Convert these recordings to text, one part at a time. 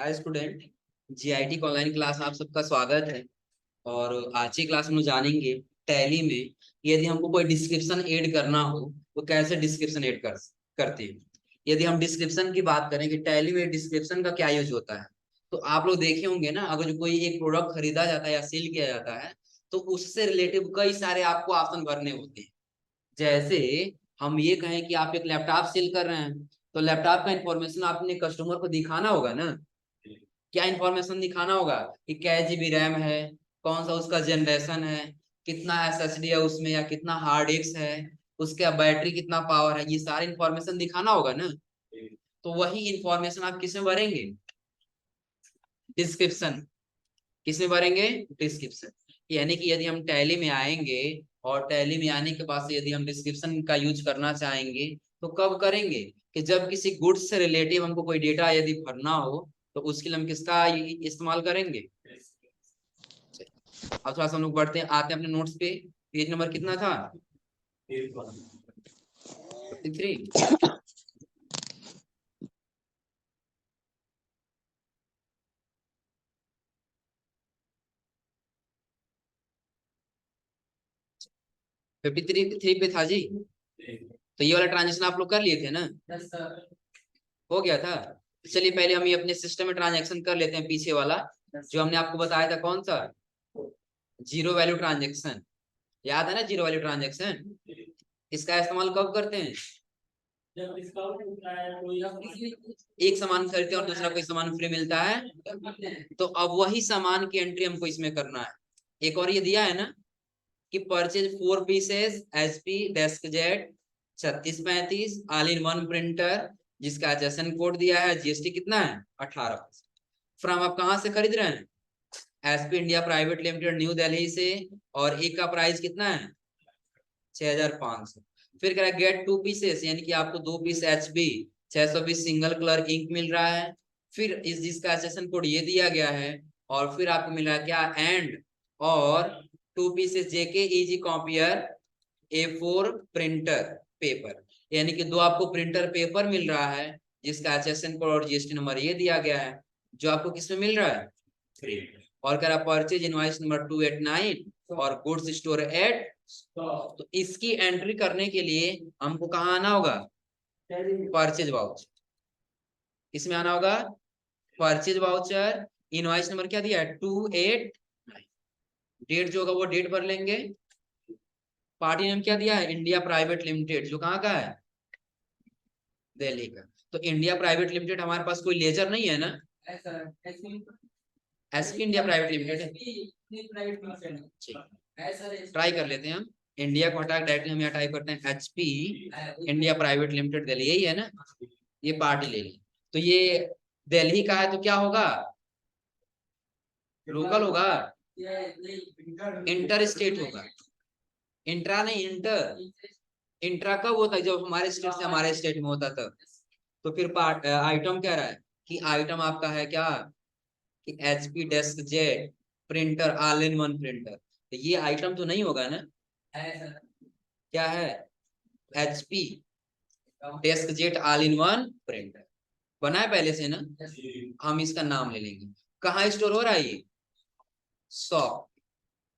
Hi student, GIT का online class में आप सबका स्वागत है। और आज की क्लास में जानेंगे टैली में यदि हमको कोई डिस्क्रिप्शन ऐड करना हो तो कैसे डिस्क्रिप्शन ऐड करते हैं। यदि हम डिस्क्रिप्शन की बात करें कि टैली में डिस्क्रिप्शन का क्या यूज होता है, तो आप लोग देखे होंगे ना, अगर जो कोई एक प्रोडक्ट खरीदा जाता है या सेल किया जाता है तो उससे रिलेटिव कई सारे आपको ऑप्शन भरने होते हैं। जैसे हम ये कहें कि आप एक लैपटॉप सेल कर रहे हैं, तो लैपटॉप का इंफॉर्मेशन आपने कस्टमर को दिखाना होगा ना। क्या इंफॉर्मेशन दिखाना होगा कि क्या जीबी रैम है, कौन सा उसका जनरेशन है, कितना एसएसडी है उसमें या कितना हार्ड डिस्क है, उसका बैटरी कितना पावर है, ये सारे इंफॉर्मेशन दिखाना होगा ना। तो वही इंफॉर्मेशन आप किसमें भरेंगे? डिस्क्रिप्शन। किसमें भरेंगे? डिस्क्रिप्शन। यानी कि यदि हम टैली में आएंगे और टैली में आने के बाद से यदि हम डिस्क्रिप्शन का यूज करना चाहेंगे तो कब करेंगे? कि जब किसी गुड्स से रिलेटिव हमको कोई डेटा यदि भरना हो तो उसके लिए हम किसका इस्तेमाल करेंगे? अब थोड़ा सा हम लोग बढ़ते हैं, आते हैं अपने नोट्स पे। पेज नंबर कितना था? 53। 53 पे था जी। तो ये वाला ट्रांजेक्शन आप लोग कर लिए थे ना? हो गया था। चलिए पहले हम ये अपने सिस्टम में ट्रांजेक्शन कर लेते हैं, पीछे वाला जो हमने आपको बताया था, कौन सा? Zero value transaction. याद है ना जीरो वैल्यू ट्रांजेक्शन? इसका इस्तेमाल कब करते हैं? एक सामान खरीदते हैं और दूसरा कोई सामान फ्री मिलता है, तो अब वही सामान की एंट्री हमको इसमें करना है। एक और ये दिया है ना कि purchase 4 pieces HP desk jet 3635 all in one printer, जिसका एचएसएन कोड दिया है, जीएसटी कितना है? 18। फ्रॉम आप कहाँ से खरीद रहे हैं? SP India private limited, new Delhi से। और एक का प्राइस कितना है? 6500। फिर कह रहा है गेट 2 पीसेस, यानी कि आपको 2 piece HB 620 single colour ink मिल रहा है। फिर इस जिसका सेशन कोड ये दिया गया है। और फिर आपको मिला क्या? एंड और 2 pieces JK easy copier A4 printer paper, यानी कि 2 आपको प्रिंटर पेपर मिल रहा है जिसका एचएसएन कोड और जीएसटी नंबर ये दिया गया है, जो आपको किसमें मिल रहा है? फ्री। और कह रहा परचेज इनवॉइस नंबर 289 और गुड्स स्टोर एट। तो इसकी एंट्री करने के लिए हमको कहाँ आना होगा? Purchase voucher. इसमें आना होगा परचेज वाउचर। इनवॉइस नंबर क्या दिया है? 289। डेट जो होगा वो डेट भर लेंगे। पार्टी नेम क्या दिया है? इंडिया प्राइवेट लिमिटेड, जो कहाँ का है? दिल्ली का। तो इंडिया प्राइवेट लिमिटेड हमारे पास कोई लेजर नहीं है ना? एसपी इंडिया प्राइवेट लिमिटेड है। ट्राई कर लेते हैं हम। इंडिया को हटा डायरेक्टली हम यहाँ टाइप करते हैं HP India private limited Delhi, यही है ना? ये पार्टी ले ली। तो ये दिल्ली का है तो क्या होगा? लोकल होगा? इंटर स्टेट होगा। इंट्रा नहीं, इंटर। इंट्रा कब होता है? जब हमारे स्टेट से हमारे स्टेट में होता तब। तो फिर पार्ट आइटम कह रहा है कि आइटम आपका है क्या? कि HP desk jet printer all in one printer. तो ये आइटम तो नहीं होगा ना? क्या है? HP desk jet all in one printer. बना है पहले से ना? हम इसका नाम ले लेंगे। कहाँ स्टोर हो रहा है ये? 100।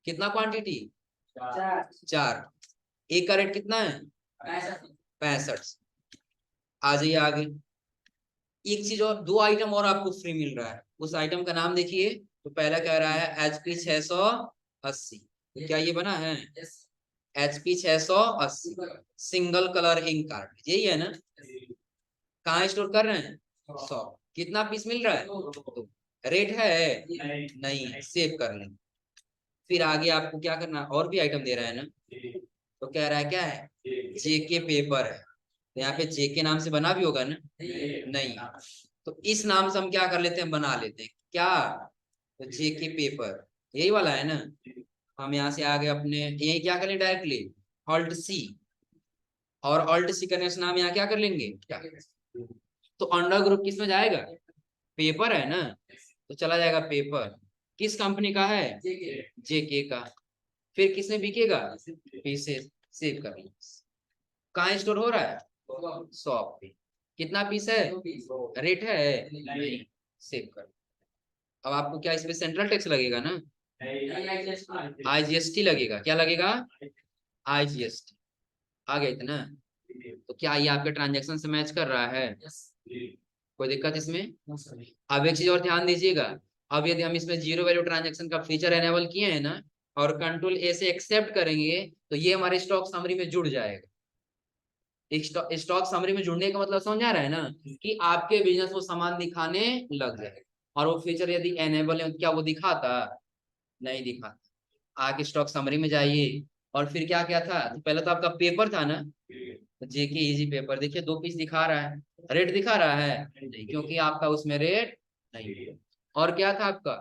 कितना क्वांटिटी? 4। एक का रेट कितना है? 65। आ जाइए आगे। एक चीज और, 2 आइटम और आपको फ्री मिल रहा है। उस आइटम का नाम देखिए। तो पहला कह रहा है एचपी 680। क्या ये बना है? HP 680 single colour ink card, यही है ना? कहाँ स्टोर कर रहे हैं? 100। कितना पीस मिल रहा है? 2। रेट है? नहीं है, सेव कर लें। फिर आगे आपको क्या करना है? और भी आइटम दे रहा है ना? तो कह रहा है क्या है? जेके पेपर है। तो यहाँ पे जेके नाम से बना भी होगा ना? नहीं। तो इस नाम से हम क्या कर लेते हैं? बना लेते हैं क्या? तो जेके पेपर यही वाला है ना? हम यहाँ से आगे अपने यही क्या करें? Directly alt C. और ऑल्ट सी करने से नाम यहाँ क्या कर लेंगे? क्या? तो अंडर ग्रुप किसमें जाएगा? पेपर है ना? तो चला जाएगा पेपर। किस कंपनी का है? जेके का। फिर किसमें बिकेगा? पीसेस। सेव कर लो। कहाँ स्टोर हो रहा है? शॉप पे। कितना पीस है? रेट है? नहीं। सेव कर। अब आपको क्या इसमें सेंट्रल टैक्स लगेगा ना, आईजीएसटी लगेगा। क्या लगेगा? आईजीएसटी। आ गया इतना। तो क्या ये आपके ट्रांजेक्शन से मैच कर रहा है? कोई दिक्कत इसमें? अब एक चीज और ध्यान दीजिएगा, अब यदि हम इसमें जीरो वैल्यू ट्रांजेक्शन का फीचर एनेबल किए हैं ना, और कंट्रोल ए से एक्सेप्ट करेंगे, तो ये हमारे स्टॉक समरी में जुड़ जाएगा। स्टॉक समरी में जुड़ने का मतलब समझ आ रहा है ना, कि आपके बिजनेस को सामान दिखाने लग जाए। और वो फीचर यदि एनेबल है, क्या वो दिखाता? नहीं दिखाता। आके स्टॉक समरी में जाइए, और फिर क्या क्या था, तो पहले तो आपका पेपर था ना, जेके इजी पेपर, देखिए 2 पीस दिखा रहा है, रेट दिखा रहा है नहीं, क्योंकि आपका उसमें रेट नहीं है। और क्या था आपका?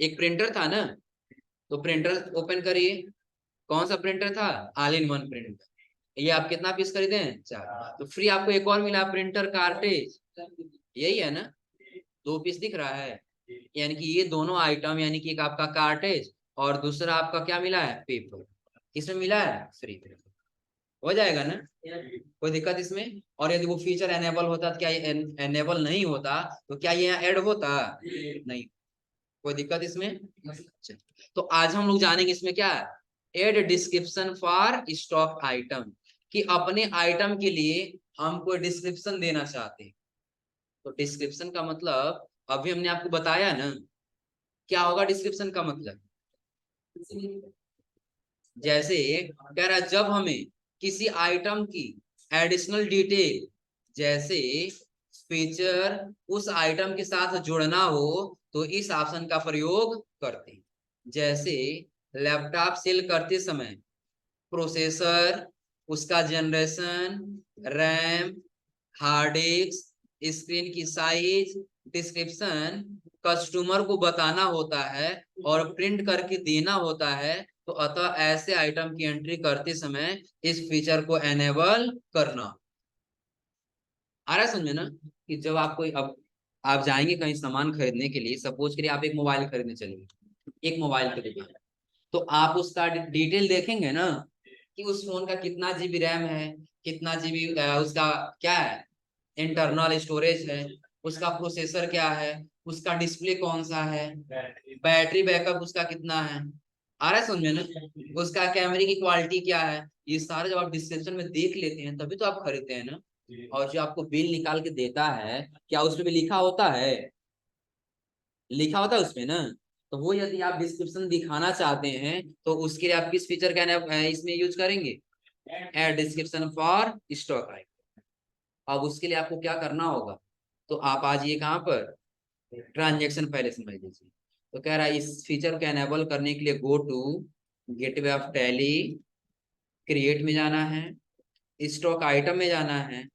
एक प्रिंटर था ना, तो प्रिंटर ओपन करिए। कौन सा प्रिंटर था? All in one printer. ये आप कितना पीस खरीदे हैं? 4। तो फ्री आपको एक और मिला, प्रिंटर कार्टेज। यही है ना, 2 पीस दिख रहा है। यानी कि ये दोनों आइटम, यानी कि एक आपका कार्टेज और दूसरा आपका क्या मिला है? पेपर। किसमें मिला है? फ्री। हो जाएगा ना, कोई दिक्कत इसमें? और यदि वो फीचर एनेबल होता तो क्या ये एनेबल नहीं होता, तो क्या ये यहाँ ऐड होता? नहीं। कोई दिक्कत इसमें? अच्छा। तो आज हम लोग जानेंगे इसमें क्या, add description for stock item, कि अपने आइटम के लिए हम कोई डिस्क्रिप्शन देना चाहते हैं। तो डिस्क्रिप्शन का मतलब अभी हमने आपको बताया ना, क्या होगा डिस्क्रिप्शन का मतलब? जैसे कह रहा है, जब हमें किसी आइटम की एडिशनल डिटेल, जैसे फीचर उस आइटम के साथ जुड़ना हो, तो इस ऑप्शन का प्रयोग करते हैं। जैसे लैपटॉप सेल करते समय प्रोसेसर, उसका generation, RAM, hard disk, screen की साइज, डिस्क्रिप्शन कस्टमर को बताना होता है और प्रिंट करके देना होता है। तो अतः ऐसे आइटम की एंट्री करते समय इस फीचर को एनेबल करना। आ रहा है समझे ना, कि जब आपको अब आप जाएंगे कहीं सामान खरीदने के लिए, सपोज करिए आप एक मोबाइल खरीदने चलेंगे, एक मोबाइल की दुकान, तो आप उसका डिटेल देखेंगे ना, कि उस फोन का कितना जीबी रैम है, कितना जीबी उसका क्या है, इंटरनल स्टोरेज है, उसका प्रोसेसर क्या है, उसका डिस्प्ले कौन सा है, बैटरी बैकअप उसका कितना है। आ रहा है समझ में ना, उसका कैमरे की क्वालिटी क्या है, ये सारे जब आप डिस्क्रिप्शन में देख लेते हैं तभी तो आप खरीदते हैं ना। और जो आपको बिल निकाल के देता है, क्या उसमें भी लिखा होता है? लिखा होता है उसमें ना। तो वो यदि आप डिस्क्रिप्शन दिखाना चाहते हैं, तो उसके लिए आप किस फीचर का इसमें यूज करेंगे? Add description for stock item. अब उसके लिए आपको क्या करना होगा, तो आप आ जाइए कहाँ पर, ट्रांजेक्शन पहले समझ लीजिए। तो कह रहा है इस फीचर को एनेबल करने के लिए go to gateway of Tally, create में जाना है, स्टॉक आइटम में जाना है,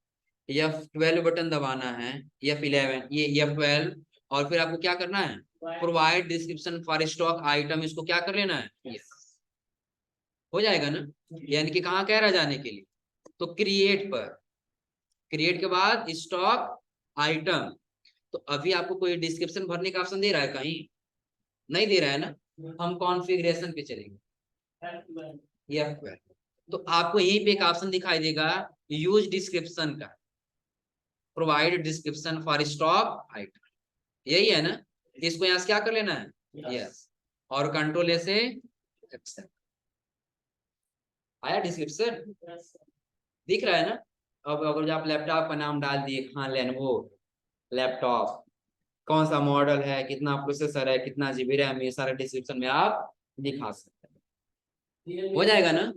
F12 बटन दबाना है, F11, ये F12। और फिर आपको क्या करना है, provide description for stock item, इसको क्या कर लेना है, yes। हो जाएगा ना। यानी कि कहाँ कह रहा जाने के लिए, तो क्रिएट पर, क्रिएट के बाद स्टॉक आइटम। तो अभी आपको कोई डिस्क्रिप्शन भरने का ऑप्शन दे रहा है कहीं? नहीं दे रहा है ना। हम कॉन्फ़िगरेशन पे चलेंगे, F12। तो आपको यहीं पे एक ऑप्शन दिखाई देगा, यूज डिस्क्रिप्शन का, provide description for stock item, यही है ना। इसको यहां से क्या कर लेना है, यस। और कंट्रोल ए से एक्सेप्ट। आया डिस्क्रिप्शन, दिख रहा है ना। अब अगर आप लैपटॉप का नाम डाल दिए, हाँ लेनोवो लैपटॉप, कौन सा मॉडल है, कितना प्रोसेसर है, कितना जीबी रैम, ये सारे डिस्क्रिप्शन में आप दिखा सकते हैं। हो जाएगा ना।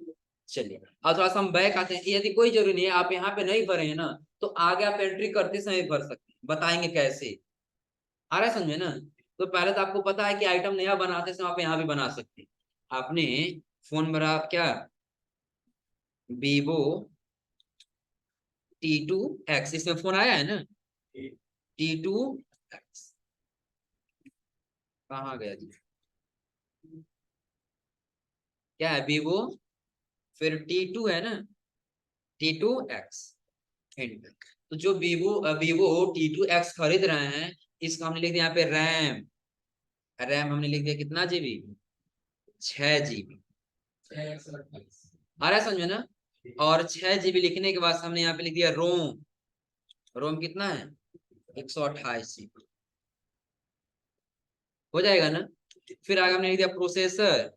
चलिए अब थोड़ा सा हम बैक आते हैं। यदि कोई जरूरी नहीं है, आप यहाँ पे नहीं भरे हैं ना, तो आगे आप एंट्री करते समय भर सकते हैं, बताएंगे कैसे। आ रहा है समझे ना। तो पहले तो आपको पता है कि आइटम नया बनाते समय आप यहाँ भी बना सकते हैं। आपने फोन भरा क्या, वीवो T2X, इसमें फोन आया है ना, T2X। कहाँ गया जी, क्या है, वीवो, फिर T2 है ना, T2X। तो जो वीवो वीवो T2X खरीद रहे हैं, इसका हमने लिख दिया यहाँ पे रैम, रैम हमने लिख दिया कितना जीबी, 6 GB। आ रहा है समझ में ना। और 6 GB लिखने के बाद हमने यहाँ पे लिख दिया रोम, रोम कितना है, 128 हो जाएगा ना। फिर आगे हमने लिख दिया प्रोसेसर,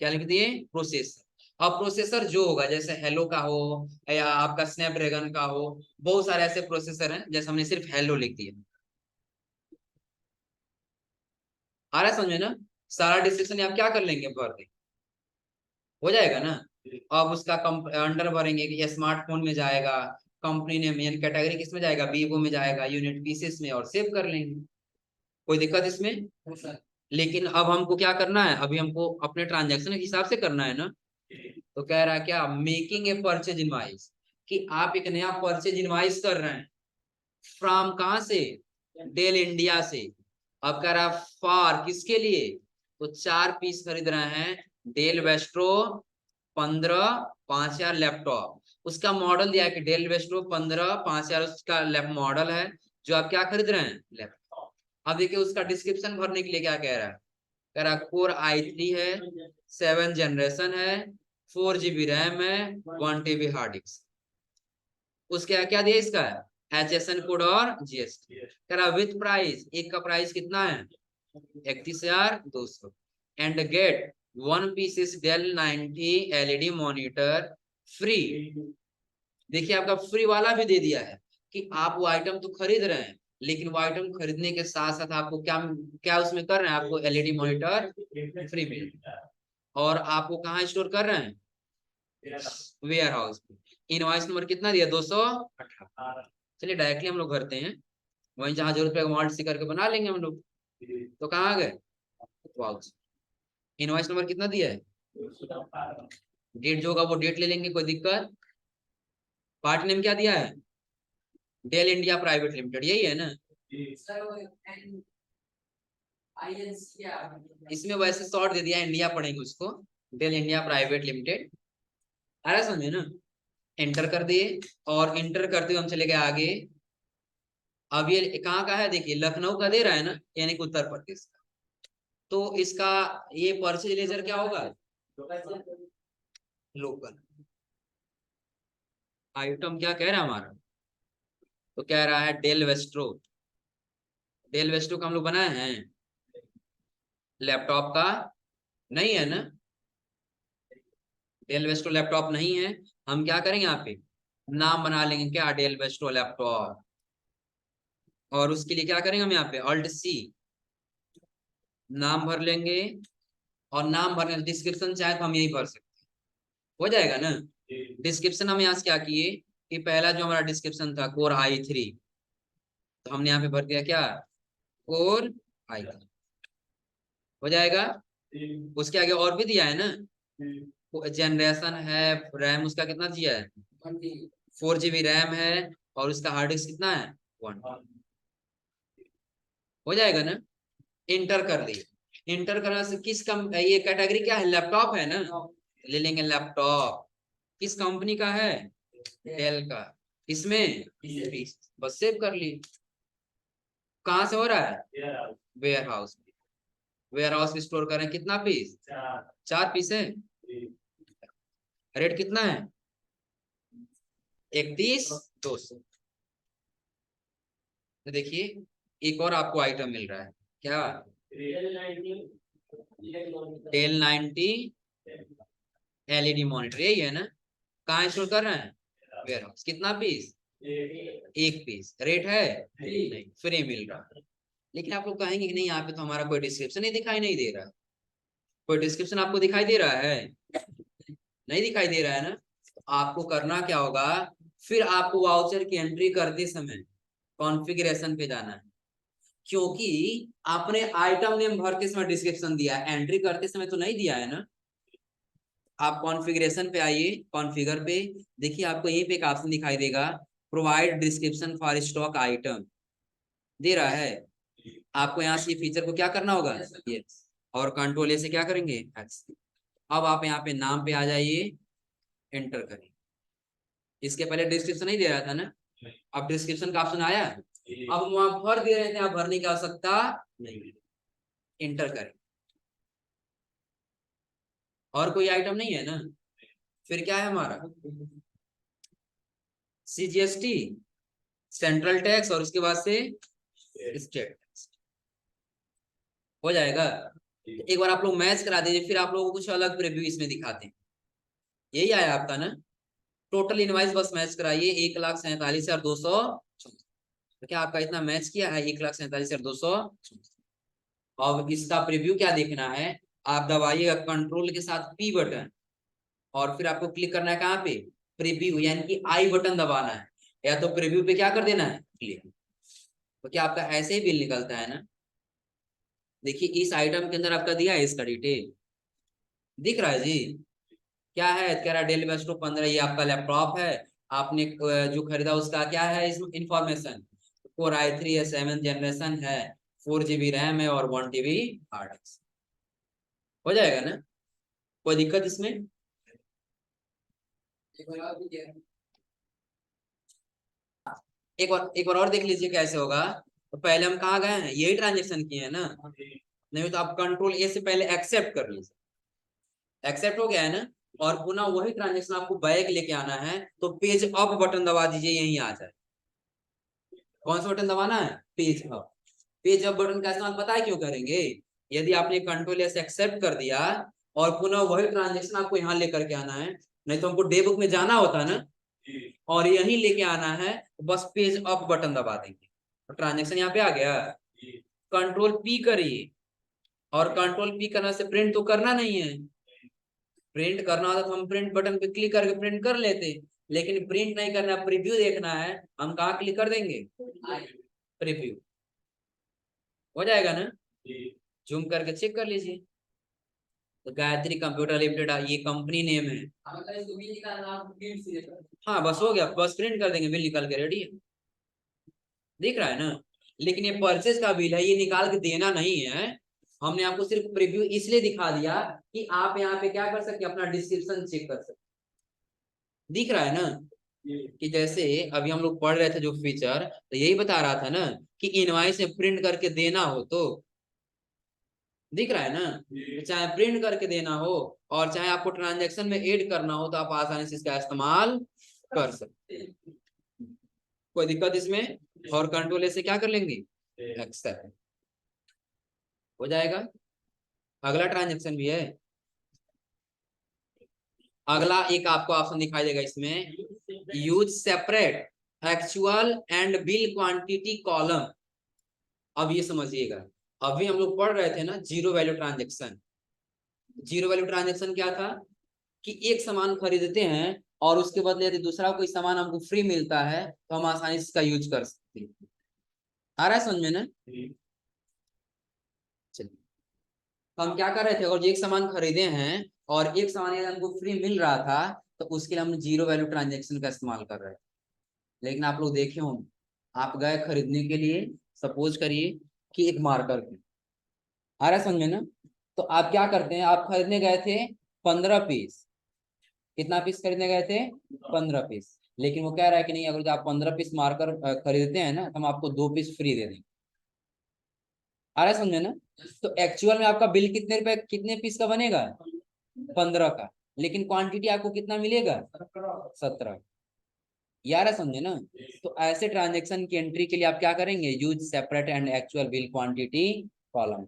क्या लिख दिए, प्रोसेसर। अब प्रोसेसर जो होगा, जैसे हेलो का हो या आपका स्नैपड्रैगन का हो, बहुत सारे ऐसे प्रोसेसर हैं, जैसे हमने सिर्फ हेलो लिख दिया। आ रहा है समझे ना, सारा डिस्क्रिप्शन आप क्या कर लेंगे, भर दें, हो जाएगा ना। अब उसका अंडर भरेंगे कि ये स्मार्टफोन में जाएगा, कंपनी नेम यानी कैटेगरी किस में जाएगा, वीवो में जाएगा, यूनिट पीसेस में, और सेव कर लेंगे। कोई दिक्कत इसमें। लेकिन अब हमको क्या करना है, अभी हमको अपने ट्रांजैक्शन के हिसाब से करना है ना। तो कह रहा है क्या, मेकिंग ए परचेज इनवाइस, कि आप एक नया परचेज इनवाइस कर रहे हैं। फ्रॉम कहां से, डेल इंडिया से। अब कह रहा है फॉर किसके लिए, तो 4 पीस खरीद रहे हैं डेल वेस्ट्रो 15 5000 लैपटॉप। उसका मॉडल दिया है कि डेल वेस्ट्रो 15 5000 उसका मॉडल है, जो आप क्या खरीद रहे हैं, लैपटॉप। अब देखिए उसका डिस्क्रिप्शन भरने के लिए क्या कह रहा है, कह रहा कोर i3 है, 7th जनरेशन है, 4 GB रैम है, 1 TB हार्ड डिस्क। उसके क्या दिया इसका, HSN कोड और GST। कह रहा विथ प्राइस, एक का प्राइस कितना है, 31,200। एंड गेट 1 पीस इस डेल 90 LED मॉनिटर फ्री। देखिए आपका फ्री वाला भी दे दिया है, कि आप वो आइटम तो खरीद रहे हैं, लेकिन वो आइटम खरीदने के साथ साथ आपको क्या क्या उसमें कर रहे हैं, आपको LED मॉनिटर फ्री मिल रहा है। और आपको कहाँ स्टोर कर रहे हैं, वेयर हाउस में। इनवॉइस नंबर कितना दिया, 218। चलिए डायरेक्टली हम लोग करते हैं, वहीं जहां जरूरत पड़ेगा वहां से करके बना लेंगे हम लोग। तो कहाँ आ गए, वाउच। इनवॉइस नंबर कितना दिया है, डेट जो होगा वो डेट ले लेंगे, कोई दिक्कत। पार्ट नेम क्या दिया है, डेल इंडिया प्राइवेट लिमिटेड, यही है ना। इसमें वैसे शॉर्ट दे दिया, इंडिया पढ़ेंगे उसको, डेल इंडिया प्राइवेट लिमिटेड। आ रहा समझे ना। एंटर कर दिए, और एंटर करते हुए हम चले गए आगे। अब ये कहाँ का है, देखिए लखनऊ का दे रहा है ना, यानी कि उत्तर प्रदेश का। तो इसका ये परचेज लेजर क्या होगा, लोकल। आइटम क्या कह रहा है हमारा, तो कह रहा है डेल वेस्ट्रो। डेल वेस्ट्रो का हम लोग बनाए हैं, लैपटॉप का नहीं है ना, डेल वेस्ट्रो लैपटॉप नहीं है। हम क्या करेंगे, यहाँ पे नाम बना लेंगे, क्या डेल वेस्ट्रो लैपटॉप। और उसके लिए क्या करेंगे हम, यहाँ पे Alt+C, नाम भर लेंगे। और नाम भरने डिस्क्रिप्शन चाहे तो हम यही भर सकते हैं, हो जाएगा ना। डिस्क्रिप्शन हम यहाँ से क्या किए, कि पहला जो हमारा डिस्क्रिप्शन था कोर i3, तो हमने यहाँ पे भर दिया क्या, कोर i3, हो जाएगा। उसके आगे और भी दिया है ना, जनरेशन है, रैम उसका कितना दिया है, 4 GB रैम है, और उसका हार्ड डिस्क कितना है, 1, हो जाएगा ना। इंटर कर दिए। इंटर करने से किस कम, ये कैटेगरी क्या है, लैपटॉप है ना, ले लेंगे लैपटॉप। किस कंपनी का है, डेल का। इसमें बस सेव कर ली। कहाँ से हो रहा है, वेयर हाउस। वेयर हाउस में स्टोर करें, कितना पीस, 4 पीस है। रेट कितना है, 31,200। तो देखिए एक और आपको आइटम मिल रहा है, क्या, डेल 90 LED मॉनिटर, यही है ना। कहाँ स्टोर कर रहे हैं, वेयर हाउस। कितना पीस, 1 पीस। रेट है नहीं, फ्री मिल रहा है। लेकिन आप लोग कहेंगे कि नहीं, यहाँ पे तो हमारा कोई डिस्क्रिप्शन ही दिखाई नहीं दे रहा है। कोई डिस्क्रिप्शन आपको दिखाई दे रहा है, नहीं दिखाई दे रहा है ना। तो आपको करना क्या होगा, फिर आपको वाउचर की एंट्री करते समय कॉन्फ़िगरेशन पे जाना है। क्योंकि आपने आइटम नेम भरते समय डिस्क्रिप्शन दिया है, एंट्री करते समय तो नहीं दिया है ना। आप कॉन्फ़िगरेशन पे आइए, कॉन्फ़िगर पे देखिए, आपको यहीं पे एक ऑप्शन दिखाई देगा, provide description for stock item, दे रहा है। आपको यहाँ से फीचर को क्या करना होगा, ये, और कंट्रोल ए से क्या करेंगे, X। अब आप यहाँ पे नाम पे आ जाइए, एंटर करें। इसके पहले डिस्क्रिप्शन नहीं दे रहा था ना, अब डिस्क्रिप्शन का ऑप्शन आया। अब वहां भर दे रहे थे, आप भरने की आवश्यकता नहीं, एंटर करें। और कोई आइटम नहीं है ना, फिर क्या है हमारा, CGST, सेंट्रल टैक्स और उसके बाद से स्टेट टैक्स। हो जाएगा। एक बार आप लोग मैच करा दीजिए, फिर आप लोगों को कुछ अलग प्रीव्यू इसमें दिखाते हैं। यही आया आपका ना, टोटल इनवाइस बस मैच कराइए 1,47,200। तो क्या आपका इतना मैच किया है 1,47,200? अब इसका प्रीव्यू क्या देखना है, आप दबाइएगा कंट्रोल के साथ P बटन, और फिर आपको क्लिक करना है कहाँ पे, प्रीव्यू, यानी कि I बटन दबाना है, या तो प्रीव्यू पे क्या कर देना है, क्लिक। तो क्या आपका ऐसे ही बिल निकलता है ना। देखिए इस आइटम के अंदर आपका दिया है इसका डिटेल, दिख रहा है जी। क्या है, कह रहा है डेल वेस्टो 15, ये आपका लैपटॉप है, आपने जो खरीदा उसका क्या है इसमें इंफॉर्मेशन, कोर i3 है, 7th जनरेशन है, 4 GB रैम है और 1 TB हार्ड डिस्क। हो जाएगा ना, कोई दिक्कत इसमें? एक बार और देख लीजिए कैसे होगा। तो पहले हम कहाँ गए हैं, यही ट्रांजेक्शन किए हैं ना, नहीं तो आप कंट्रोल A से पहले एक्सेप्ट कर लीजिए, एक्सेप्ट हो गया है ना, और पुनः वही ट्रांजेक्शन आपको बैक लेके आना है, तो पेज अप बटन दबा दीजिए, यही आ जाए। कौन सा बटन दबाना है, page up. Page up button का इस्तेमाल पता है क्यों करेंगे, यदि आपने कंट्रोल S एक्सेप्ट कर दिया और पुनः वही ट्रांजेक्शन आपको यहाँ लेकर के आना है, नहीं तो हमको डे बुक में जाना होता ना, और यही लेके आना है, तो बस पेज अप बटन दबा देंगे, तो ट्रांजेक्शन यहाँ पे आ गया। कंट्रोल P करिए, और कंट्रोल P करने से प्रिंट तो करना नहीं है, प्रिंट करना होता तो हम प्रिंट बटन पे क्लिक करके प्रिंट कर लेते, लेकिन प्रिंट नहीं करना, प्रीव्यू देखना है, हम कहाँ क्लिक कर देंगे, प्रीव्यू। हो जाएगा ना, जूम करके चेक कर लीजिए। तो गायत्री कंप्यूटर लिमिटेड ये कंपनी नेम है। हाँ बस हो गया, बस प्रिंट कर देंगे, बिल निकल के रेडी है, दिख रहा है ना। लेकिन ये परचेज का बिल है, ये निकाल के देना नहीं है, हमने आपको सिर्फ प्रीव्यू इसलिए दिखा दिया कि आप यहाँ पे क्या कर सकते, अपना डिस्क्रिप्शन चेक कर सकते। दिख रहा है ना, कि जैसे अभी हम लोग पढ़ रहे थे जो फीचर, तो यही बता रहा था ना कि इनवॉइस में प्रिंट करके देना हो तो, दिख रहा है ना, तो चाहे प्रिंट करके देना हो और चाहे आपको ट्रांजैक्शन में ऐड करना हो, तो आप आसानी से इसका इस्तेमाल कर सकते हैं, कोई दिक्कत इसमें। और कंट्रोल से क्या कर लेंगे, एक्सेप्ट, हो जाएगा। अगला ट्रांजैक्शन भी है, अगला एक आपको ऑप्शन दिखाई देगा इसमें, use separate actual and bill quantity column. अब ये समझिएगा, अभी हम लोग पढ़ रहे थे ना zero value transaction. Zero value transaction क्या था, कि एक सामान खरीदते हैं और उसके बदले यदि दूसरा कोई सामान हमको फ्री मिलता है, तो हम आसानी से इसका यूज कर सकते हैं। आ रहा है समझ में ना। चलिए, हम क्या कर रहे थे, और एक सामान खरीदे हैं और एक सामान यदि हमको फ्री मिल रहा था, तो उसके लिए हम जीरो वैल्यू ट्रांजेक्शन का इस्तेमाल कर रहे थे। लेकिन आप लोग देखे होंगे, आप गए खरीदने के लिए, सपोज करिए कि एक मार्कर की, आ रहा है समझ में ना, तो आप क्या करते हैं, आप खरीदने गए थे 15 पीस, कितना पीस खरीदने गए थे, 15 पीस, लेकिन वो कह रहा है कि नहीं, अगर आप 15 पीस मार्कर खरीदते हैं ना, तो हम आपको 2 पीस फ्री दे देंगे। आ रहा है समझ में ना। तो एक्चुअल में आपका बिल कितने रुपए, कितने पीस का बनेगा, 15 का, लेकिन क्वांटिटी आपको कितना मिलेगा, 17। यार है समझे ना। तो ऐसे ट्रांजेक्शन की एंट्री के लिए आप क्या करेंगे, use separate and actual bill quantity column.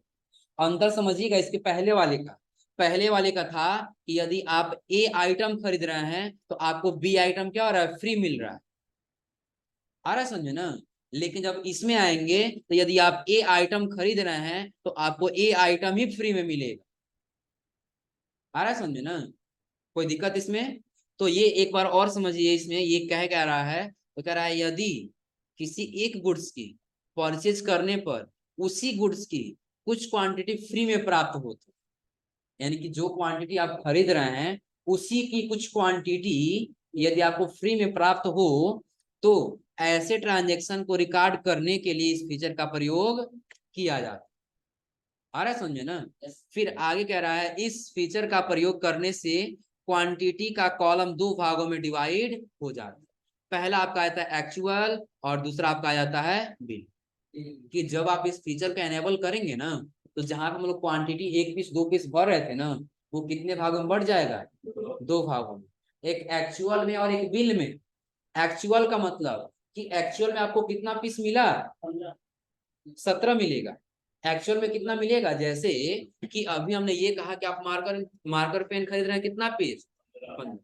अंतर समझिएगा इसके पहले वाले का, पहले वाले का था कि यदि आप ए आइटम खरीद रहे हैं, तो आपको बी आइटम क्या हो रहा है, फ्री मिल रहा है। आ रहा है समझे ना। लेकिन जब इसमें आएंगे, तो यदि आप ए आइटम खरीद रहे हैं, तो आपको ए आइटम ही फ्री में मिलेगा। आ रहा है समझे ना, कोई दिक्कत इसमें? तो ये एक बार और समझिए, इसमें ये कह रहा है, तो कह रहा है यदि किसी एक गुड्स की परचेज करने पर उसी गुड्स की कुछ क्वांटिटी फ्री में प्राप्त होती, यानी कि जो क्वांटिटी आप खरीद रहे हैं उसी की कुछ क्वांटिटी यदि आपको फ्री में प्राप्त हो, तो ऐसे ट्रांजेक्शन को रिकॉर्ड करने के लिए इस फीचर का प्रयोग किया जाता है। आ रहा है समझे ना। फिर आगे कह रहा है, इस फीचर का प्रयोग करने से क्वांटिटी का कॉलम 2 भागों में डिवाइड हो जाता है। पहला आपका आता है एक्चुअल और दूसरा आपका आ जाता है बिल। कि जब आप इस फीचर का एनेबल करेंगे ना, तो जहां हम लोग क्वांटिटी 1 पीस 2 पीस भर रहे थे ना, वो कितने भागों में बढ़ जाएगा, 2 भागों में, एक एक्चुअल में और एक बिल में। एक्चुअल का मतलब कि एक्चुअल में आपको कितना पीस मिला, 17 मिलेगा। एक्चुअल में कितना मिलेगा, जैसे कि अभी हमने ये कहा कि आप मार्कर मार्कर पेन खरीद रहे हैं, कितना पीस, 15,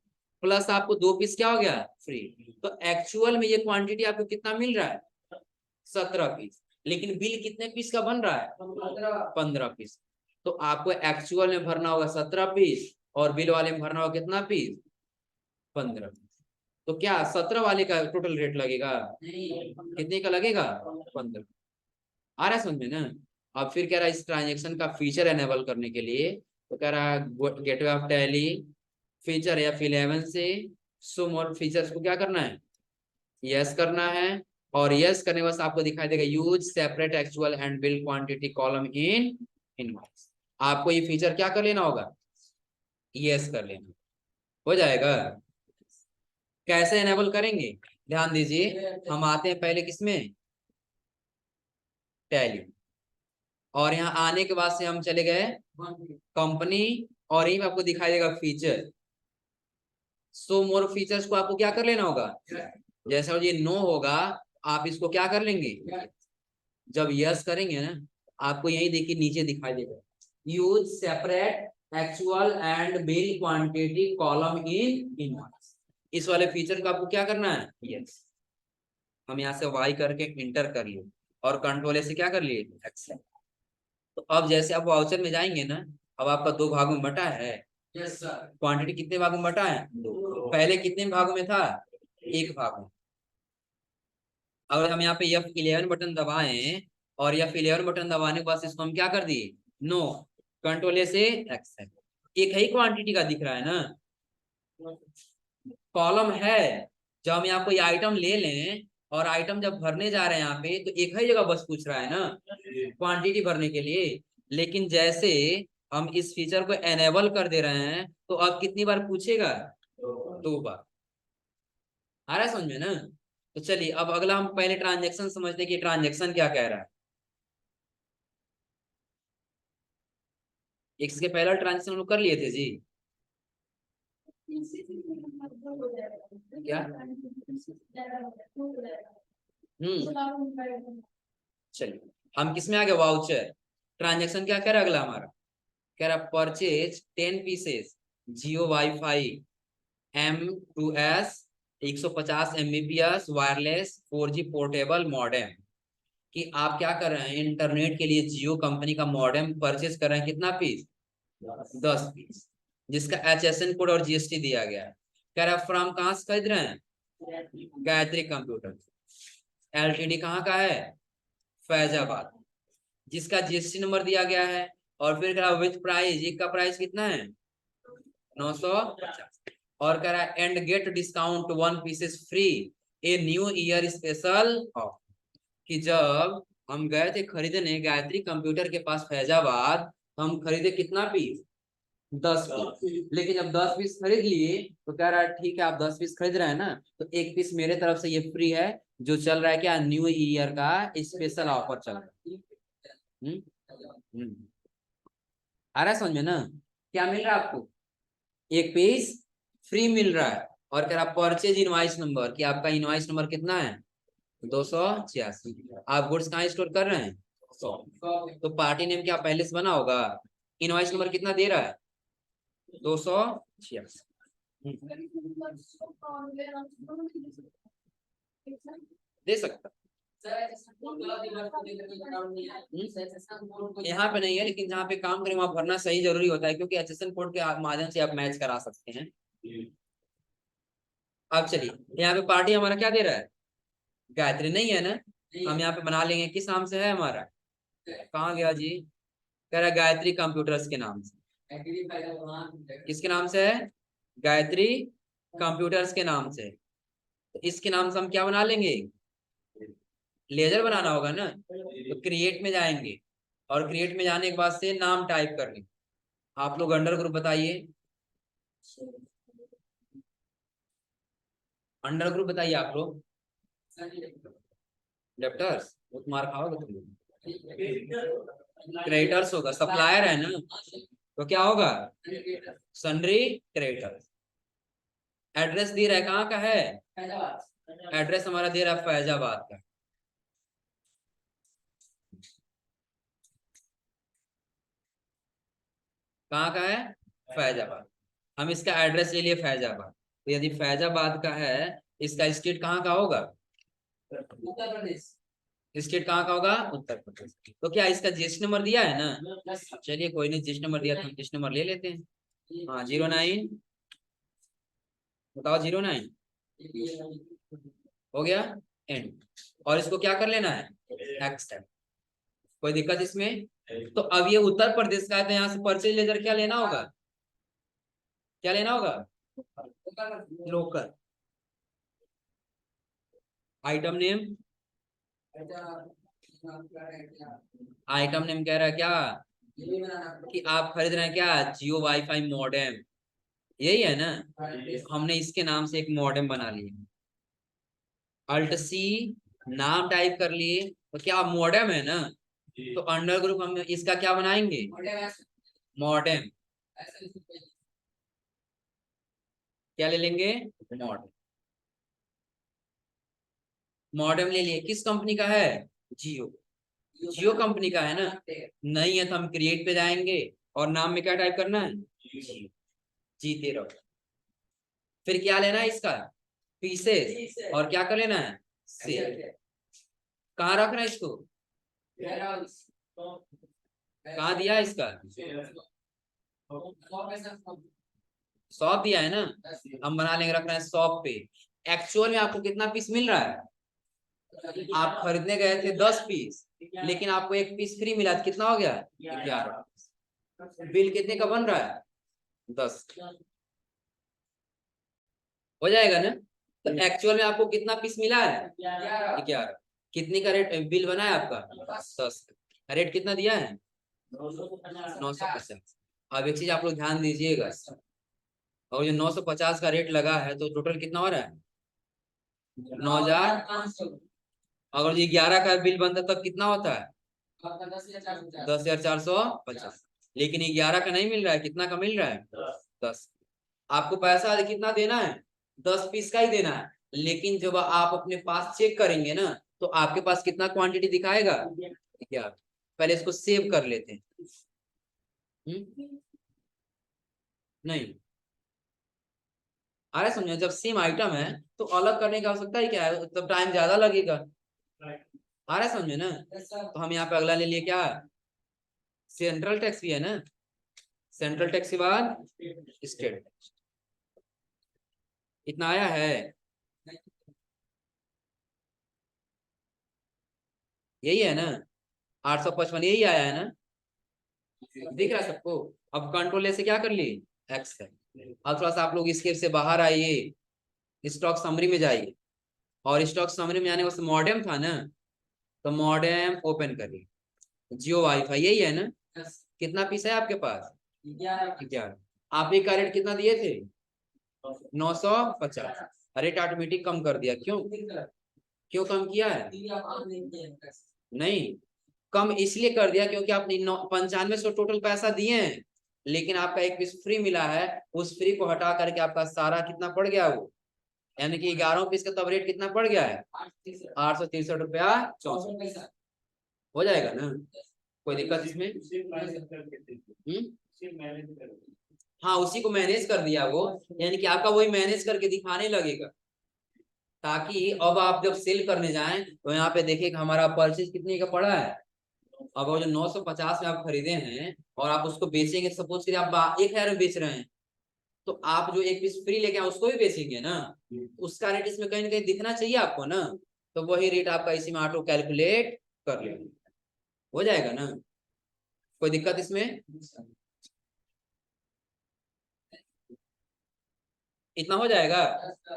प्लस आपको 2 पीस क्या हो गया, फ्री। तो एक्चुअल में ये क्वांटिटी आपको कितना मिल रहा है, 17 पीस। लेकिन बिल कितने पीस का बन रहा है, 15 पीस। तो आपको एक्चुअल में भरना होगा 17 पीस और बिल वाले में भरना होगा कितना पीस, 15। तो क्या 17 वाले का टोटल रेट लगेगा, कितने का लगेगा, 15। आ रहा है समझ में ना। अब फिर कह रहा है इस ट्रांजेक्शन का फीचर एनेबल करने के लिए, तो कह रहा है गेटवे ऑफ टैली फीचर या फिर 11 से सो मोर फीचर्स को क्या करना है, यस करना है। और यस करने के बाद आपको दिखाई देगा use separate actual and bill quantity column in invoice. आपको ये फीचर क्या कर लेना होगा, यस कर लेना, हो जाएगा। कैसे एनेबल करेंगे, ध्यान दीजिए, हम आते हैं पहले किसमें, टैली। और यहाँ आने के बाद से हम चले गए कंपनी, और यही आपको दिखाई देगा फीचर। सो मोर फीचर्स को आपको क्या कर लेना होगा, जैसा ये नो होगा आप इसको क्या कर लेंगे, जब यस करेंगे ना, आपको यही देखिए नीचे दिखाई देगा use separate actual and bill quantity column in invoice. इस वाले फीचर को आपको क्या करना है, यस। हम यहाँ से वाई करके इंटर कर लिए और कंट्रोल ए से क्या कर लिए, एक्सेप्ट। तो अब जैसे आप वाउचर में जाएंगे ना, अब आपका 2 भागों में बटा है, यस सर। क्वांटिटी कितने भागों में बटा है, 2। पहले कितने भागों में था, 1 भाग में। अगर हम यहाँ पे F11 बटन दबाएं और F11 बटन दबाने के बाद इसको हम क्या कर दिए, नो, कंट्रोल ए से एक्सेप्ट। एक ही क्वांटिटी का दिख रहा है ना, कॉलम है। जब हम यहाँ कोई आइटम ले लें और आइटम जब भरने जा रहे हैं यहाँ पे, तो एक ही जगह बस पूछ रहा है ना क्वांटिटी भरने के लिए। लेकिन जैसे हम इस फीचर को एनेबल कर दे रहे हैं, तो अब कितनी बार पूछेगा, 2 बार। आ रहा है समझ में ना। तो चलिए अब अगला हम पहले ट्रांजेक्शन समझते हैं कि ट्रांजेक्शन क्या कह रहा है। इसके पहला ट्रांजेक्शन हम लोग कर लिए थे जी, क्या, चलिए हम किसमें आ गए, वाउचर। ट्रांजेक्शन क्या कह रहा है अगला हमारा, कह रहा purchase 10 pieces Jio wifi M2S 150 Mbps wireless 4G portable modem. कि आप क्या कर रहे हैं, इंटरनेट के लिए जियो कंपनी का मॉडेम परचेज कर रहे हैं, कितना पीस, 10 पीस, जिसका HSN कोड और GST दिया गया है। कह रहा फ्रॉम कहां से खरीद रहे हैं, गायत्री कंप्यूटर। LTD कहाँ का है, फैजाबाद, जिसका GST नंबर दिया गया है। और फिर कह रहा विथ प्राइस, एक का प्राइस कितना है, 950। और कह रहा है and get discount 1 pieces free a new year special of. कि जब हम गए थे खरीदने गायत्री कंप्यूटर के पास फैजाबाद, हम खरीदे कितना पीस, 10 पीस। लेकिन जब 10 पीस खरीद लिए तो कह रहा है ठीक है, आप 10 पीस खरीद रहे हैं ना, तो 1 पीस मेरे तरफ से ये फ्री है, जो चल रहा है क्या, न्यू ईयर का स्पेशल ऑफर चल रहा है। हम्म, आ रहा है समझ में ना। क्या मिल रहा है आपको, 1 पीस फ्री मिल रहा है। और कह रहा परचेज इनवॉइस नंबर, कि आपका इनवॉइस नंबर कितना है, 286। आप गुड्स कहाँ स्टोर कर रहे हैं, तो पार्टी नेम क्या पहले से बना होगा। इनवॉइस नंबर कितना दे रहा है, 286। दे सकता, यहाँ पे नहीं है, लेकिन जहाँ पे काम करें वहां भरना सही जरूरी होता है, क्योंकि HSN कोड के माध्यम से आप मैच करा सकते हैं। अब चलिए यहाँ पे पार्टी हमारा क्या दे रहा है, गायत्री नहीं है ना, हम यहाँ पे बना लेंगे, किस नाम से है हमारा, कहाँ गया जी, कह रहा गायत्री कंप्यूटर्स के नाम से। किसके नाम से है, गायत्री कंप्यूटर्स के नाम से। तो इसके नाम से हम क्या बना लेंगे, लेजर बनाना होगा ना, तो क्रिएट में जाएंगे और क्रिएट में जाने के बाद से नाम टाइप कर लेंगे। आप लोग अंडर ग्रुप बताइए, अंडर ग्रुप बताइए आप लोग, डेप्टर्स वो तुम्हारा खाओगे तुम, क्रेडिटर्स होगा, सप्लायर है ना, तो क्या होगा, सन्ड्री क्रेडिटर्स। एड्रेस दे रहा है कहाँ का है, एड्रेस हमारा दे रहा है फैजाबाद का। कहाँ का है? फैजाबाद। हम इसका एड्रेस ले लिए फैजाबाद, तो यदि फैजाबाद का है, इसका स्टेट कहाँ का होगा? उत्तर प्रदेश। स्टेट कहाँ का होगा? उत्तर प्रदेश। तो क्या इसका जीएसटी नंबर दिया है ना? चलिए कोई नहीं, जीएसटी नंबर दिया तो हम जीएसटी नंबर ले लेते हैं। हाँ 09, बताओ 09 हो गया एंड। और इसको क्या कर लेना है? एक्सेप्ट। कोई दिक्कत इसमें? तो अब ये उत्तर प्रदेश का है, तो यहाँ से परचेज लेजर क्या लेना होगा? क्या लेना होगा? Local. Item name, item name कह रहा है क्या कि आप खरीद रहे हैं क्या? जियो वाईफाई मॉडेम, यही है ना? हमने इसके नाम से एक मॉडेम बना लिया, अल्ट सी, नाम टाइप कर लिए, तो क्या मॉडेम है ना? तो अंडर ग्रुप हम इसका क्या बनाएंगे? मॉडेम। क्या ले लेंगे? मॉडेम। मॉडेम ले लिए, किस कंपनी का है? जियो। जियो कंपनी का है ना? नहीं है तो हम क्रिएट पे जाएंगे और नाम में क्या टाइप करना है? जियो। जीते रहो। फिर क्या लेना है इसका? पीसेस। और क्या कर लेना है? सेल। कहाँ रखना है इसको? कहाँ दिया है इसका? शॉप दिया है ना? हम बना लेंगे, रखना है शॉप पे। एक्चुअल में आपको कितना पीस मिल रहा है? आप खरीदने गए थे 10 पीस, लेकिन आपको एक पीस फ्री मिला, कितना हो गया? 11। बिल कितने का बन रहा है? 10। हो जाएगा ना? तो एक्चुअल में आपको कितना पीस मिला है? 11। कितनी का रेट बिल बना है आपका? 10। रेट कितना दिया है? 950। अब एक चीज आप लोग ध्यान दीजिएगा, और जो 950 का रेट लगा है, तो टोटल कितना हो रहा है? 9,500। अगर ये 11 का बिल बनता तब कितना होता है? 10,450। लेकिन ये 11 का नहीं मिल रहा है, कितना का मिल रहा है? 10। आपको पैसा कितना देना है? 10 पीस का ही देना है। लेकिन जब आप अपने पास चेक करेंगे ना, तो आपके पास कितना क्वांटिटी दिखाएगा? 11। पहले इसको सेव कर लेते हैं। नहीं अरे समझो, जब सेम आइटम है तो अलग करने की आवश्यकता ही क्या है? तब टाइम ज्यादा लगेगा। आ रहा है समझे ना? तो हम यहाँ पे अगला ले लिए क्या? सेंट्रल टैक्स भी है ना? सेंट्रल टैक्स के बाद स्टेट टैक्स। इतना आया है? यही है ना? 855 यही आया है ना? दिख रहा है सबको? अब कंट्रोल से क्या कर ली? एक्स कर। अब थोड़ा सा आप लोग स्केप से बाहर आइए, स्टॉक समरी में जाइए, और स्टॉक समरी में आने वास्ते मॉडेम था ना, तो मॉडेम ओपन करिए। जियो वाईफाई यही है ना? कितना पीस है आपके पास? 11। आप एक का रेट कितना दिए थे? 950। रेट ऑटोमेटिक कम कर दिया, क्यों? क्यों कम किया है? नहीं, कम इसलिए कर दिया क्योंकि आपने 9500 टोटल पैसा दिए हैं, लेकिन आपका एक पीस फ्री मिला है। उस फ्री को हटा करके आपका सारा कितना पड़ गया वो, यानी कि 11 पीस का तब रेट कितना पड़ गया है? 863 रुपया 64। हो जाएगा ना? कोई दिक्कत इसमें? हाँ उसी को मैनेज कर दिया वो, यानी कि आपका वही मैनेज करके दिखाने लगेगा, ताकि अब आप जब सेल करने जाएं तो यहाँ पे देखिए हमारा परचेज कितने का पड़ा है। अब वो जो 950 में आप खरीदे हैं और आप उसको बेचेंगे, सपोज करिए आप 1,000 में बेच रहे हैं, तो आप जो एक पीस फ्री लेके आए उसको भी बेचेंगे ना, उसका रेट इसमें कहीं ना कहीं दिखना चाहिए आपको ना। तो वही रेट आपका इसी में ऑटो कैलकुलेट कर लेंगे। हो जाएगा ना? कोई दिक्कत इसमें? इतना हो जाएगा।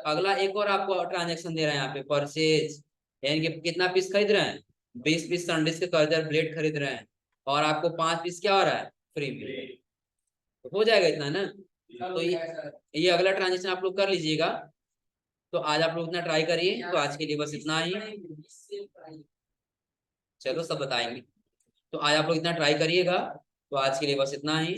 अगला एक और आपको ट्रांजेक्शन दे रहे हैं यहाँ पे, परचेज, यानी कि कितना पीस खरीद रहे हैं? 20 पीस संडिस के कर्जर ब्लेड खरीद रहे हैं, और आपको 5 पीस क्या हो रहा है? फ्री में। तो हो जाएगा इतना ना? तो ये अगला ट्रांजेक्शन आप लोग कर लीजिएगा। तो आज आप लोग इतना ट्राई करिए, तो आज के लिए बस इतना ही। चलो सब बताएंगे। तो आज आप लोग इतना ट्राई करिएगा, तो आज के लिए बस इतना ही।